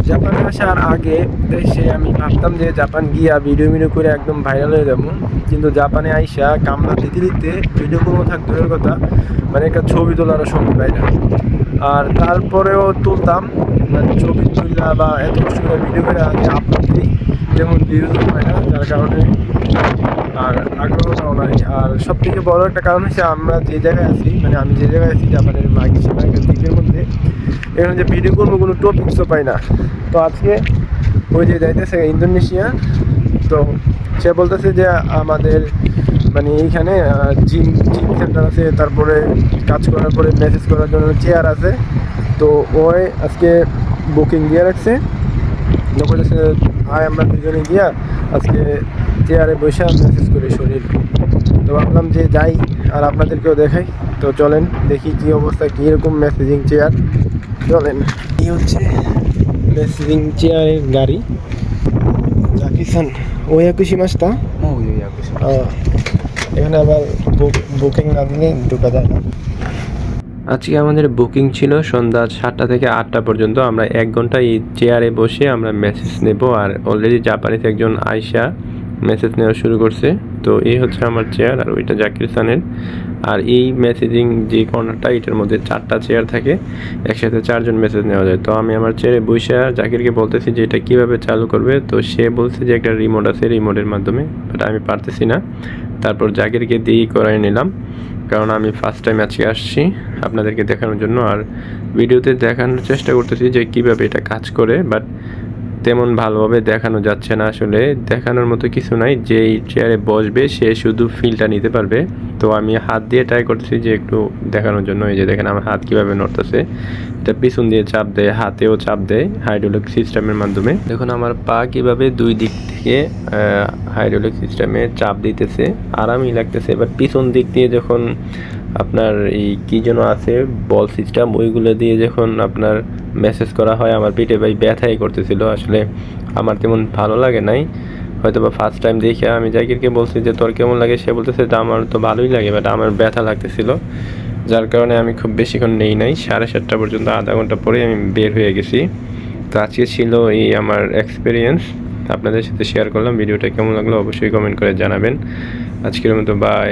জাপানে আসার আগে দেশে আমি ভাবতাম যে জাপান গিয়া ভিডিও করে একদম ভাইরাল হয়ে যাবো, কিন্তু জাপানে আইসা কামলা দিতে দিতে ভিডিও কোনো থাক দূরের কথা, মানে একটা ছবি তোলারও সময় পাই না। আর তারপরেও তুলতাম, মানে ছবি তুললা বা এত কষ্ট করে ভিডিও করে আগে আপলোড দিই, যেমন ভিউজ পাই না, যার কারণে আর আগ্রহটাও নাই। আর সব থেকে বড় একটা কারণ হচ্ছে আমরা যে জায়গায় আছি, মানে আমি যে জায়গায় আছি জাপানের মাগিশিমা একটা দ্বীপের মধ্যে, এখানে যে ভিডিও করবো কোনো টপিক্সও পাই না। তো আজকে ওই যে যাইতেছে ইন্দোনেশিয়া, তো সে বলতেছে যে আমাদের মানে এইখানে জিম জিম সেন্টার আছে, তারপরে কাজ করার পরে মেসেজ করার জন্য চেয়ার আছে। তো ওই আজকে বুকিং দিয়ে রাখছে, বলেছে ভাই আমরা দুজনে গিয়া আজকে চেয়ারে বসে মেসেজ করি শরীর। তো ভাবলাম যে যাই আর আপনাদেরকেও দেখাই। তো চলেন দেখি কী অবস্থা, কীরকম মেসেজিং চেয়ার। চলেন, এই হচ্ছে মেসেজিং চেয়ারের গাড়ি। জাকিসান ওয়াকুশিমাস্তা। এখানে আবার বুকিং না দিলে ঢোকা যায় না। আজকে আমাদের বুকিং ছিল সন্ধ্যা 7টা থেকে 8টা পর্যন্ত। আমরা 1 ঘন্টা এই চেয়ারে বসে আমরা মেসেজ নেব। আর অলরেডি জাপানিতে একজন আয়শা মেসেজ নেওয়া শুরু করছে। তো এই হচ্ছে আমার চেয়ার আর ওইটা জাকির সানের। আর এই মেসেজিং যে কর্নারটা, এটার মধ্যে 4টা চেয়ার থাকে, একসাথে 4 জন মেসেজ নেওয়া যায়। তো আমি আমার চেয়ারে বসে জাকিরকে বলতেছি যে এটা কীভাবে চালু করবে। তো সে বলছে যে একটা রিমোট আছে, রিমোটের মাধ্যমে, বাট আমি পারতেছি না। তারপর জাকিরকে দিয়েই করাই নিলাম, কারণ আমি ফার্স্ট টাইম আজকে আসছি আপনাদেরকে দেখানোর জন্য। আর ভিডিওতে দেখানোর চেষ্টা করতেছি যে কীভাবে এটা কাজ করে, বাট তেমন ভালোভাবে দেখানো যাচ্ছে না। আসলে দেখানোর মতো কিছু নাই, যেই চেয়ারে বসবে সে শুধু ফিলটা নিতে পারবে। তো আমি হাত দিয়ে ট্রাই করতেছি যে একটু দেখানোর জন্য। এই যে দেখেন আমার হাত কীভাবে নড়তেছে, এটা পিছন দিয়ে চাপ দেয়, হাতেও চাপ দেয় হাইড্রোলিক সিস্টেমের মাধ্যমে। দেখুন আমার পা কীভাবে দুই দিক থেকে হাইড্রোলিক সিস্টেমে চাপ দিতেছে, আরামই লাগতেছে। বাট পিছন দিক দিয়ে যখন আপনার এই কী যেন আছে বল সিস্টেম, ওইগুলো দিয়ে যখন আপনার মেসেজ করা হয়, আমার পিঠে ভাই ব্যথাই করতেছিল। আসলে আমার তেমন ভালো লাগে নাই, হয়তো বা ফার্স্ট টাইম দেখে। আমি জাকিরকে বলছি যে তোর কেমন লাগে, সে বলতেছে যে আমার তো ভালোই লাগে, বাট আমার ব্যথা লাগতেছিল, যার কারণে আমি খুব বেশিক্ষণ নেই নাই। 7:30 পর্যন্ত, আধা ঘন্টা পরে আমি বের হয়ে গেছি। তো আজকে ছিল এই আমার এক্সপিরিয়েন্স, আপনাদের সাথে শেয়ার করলাম। ভিডিওটা কেমন লাগলো অবশ্যই কমেন্ট করে জানাবেন। আজকের মতো বাই।